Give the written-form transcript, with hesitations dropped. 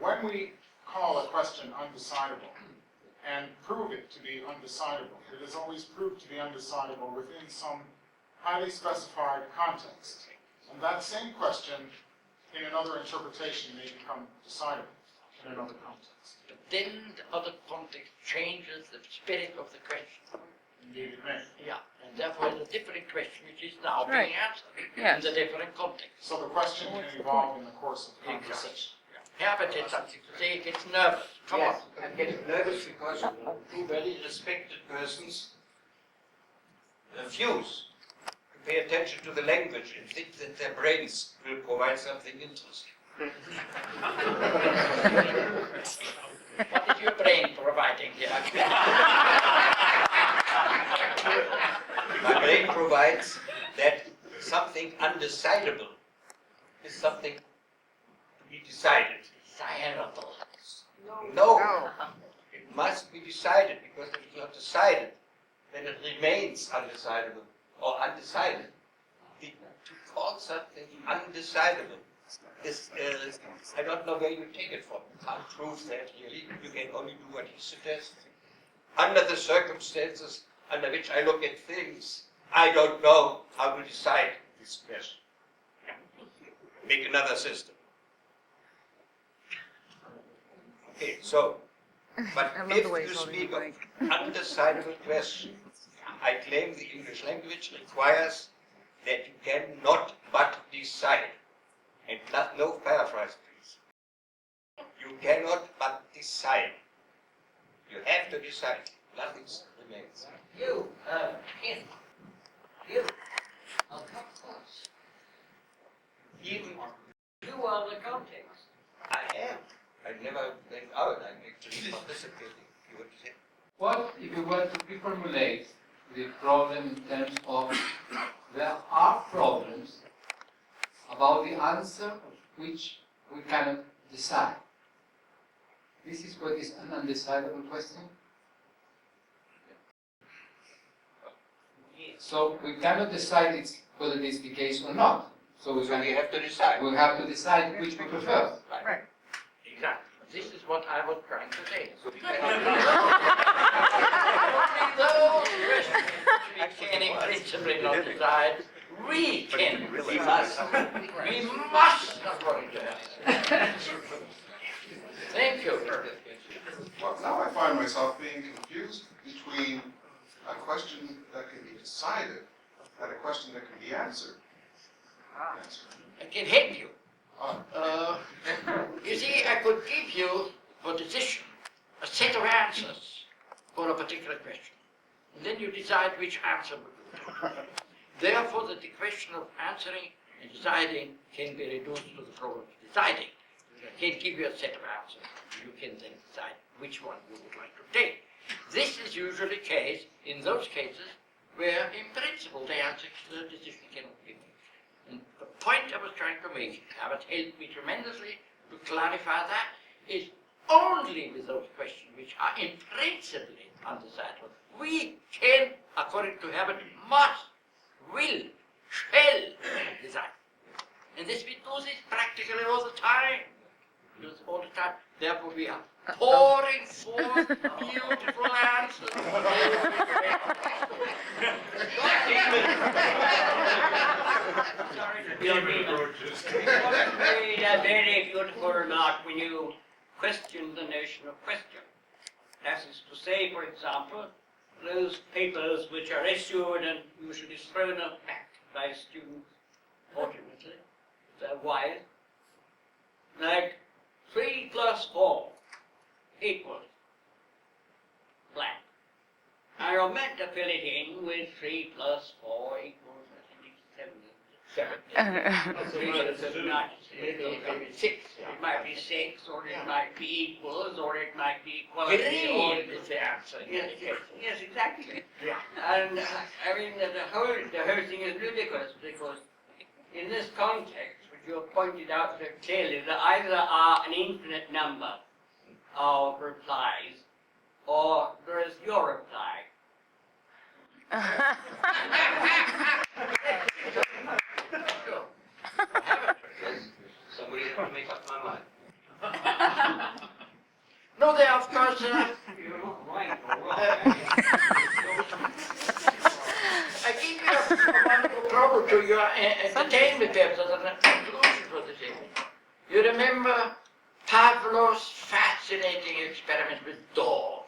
when we call a question undecidable and prove it to be undecidable, it is always proved to be undecidable within some highly specified context. And that same question, in another interpretation, may become decidable in another context. But then the other context changes the spirit of the question. Indeed, it may. Yeah, and therefore it's a different question which is now Right. being answered Yes. in the different context. So the question can evolve in the course of the Exactly. conversation. Herbert had something to say, he gets nervous. Come Yes, on. I'm getting nervous because two very respected persons refuse to pay attention to the language and think that their brains will provide something interesting. What is your brain providing here? My brain provides that something undecidable is something to be decided. Desirable. No, it must be decided, because if it's not decided, then it remains undecidable or undecided. To call something undecidable is, I don't know where you take it from. You can't prove that really. You can only do what he suggests. Under the circumstances under which I look at things, I don't know how to decide this question. Make another system. Okay, so, but I love if the way you he's holding speak the of mic. undecidable questions, I claim the English language requires that you cannot but decide. And no paraphrase, please. You cannot but decide. You have to decide. Nothing remains. You, him. You. Of course. Even You are the context. I am. I never went out. I'm actually participating. You would say. What if you were to reformulate the problem in terms of there are problems about the answer which we cannot decide? This is what is an undecidable question. So we cannot decide whether it is the case or not. So we have to decide. we have to decide which we prefer. Right. Exactly. This is what I was trying to say. So we Can in principle not decide. We can. We must. We must, according to her. Thank you. Well, now I find myself being confused between a question that can be decided and a question that can be answered. I can help you. Ah, You see, I could give you, for decision, a set of answers for a particular question. And then you decide which answer would do. Therefore, the question of answering and deciding can be reduced to the problem of deciding. I can give you a set of answers. You can then decide which one you would like to take. This is usually the case in those cases where, in principle, the answer to the decision cannot be made. And the point I was trying to make, Herbert helped me tremendously to clarify that, is only with those questions which are in principle undecidable. We can, according to Herbert, must, will, shall decide. And this we do this practically all the time. Do this all the time. Therefore we are pouring forth beautiful answers. You made a very beautiful remark when you questioned the notion of question. That is to say, for example, those papers which are issued and usually thrown back by students, fortunately, they're wise, like 3 plus 4 equals blank. And you're meant to fill it in with 3 plus 4 equals, I think it's 7. Maybe 6. It might be 6, or it might be equals, or it might be equality. Is the answer. Yes, exactly. Yeah. And I mean, the whole thing is ridiculous because in this context, which you have pointed out so clearly, there either are an infinite number of replies, or there is your reply. Somebody has to make up my mind. there, of course, You're not right or wrong. I give you a wonderful problem to your entertainment purposes and a conclusion for this evening. You remember Pavlov's fascinating experiment with dogs?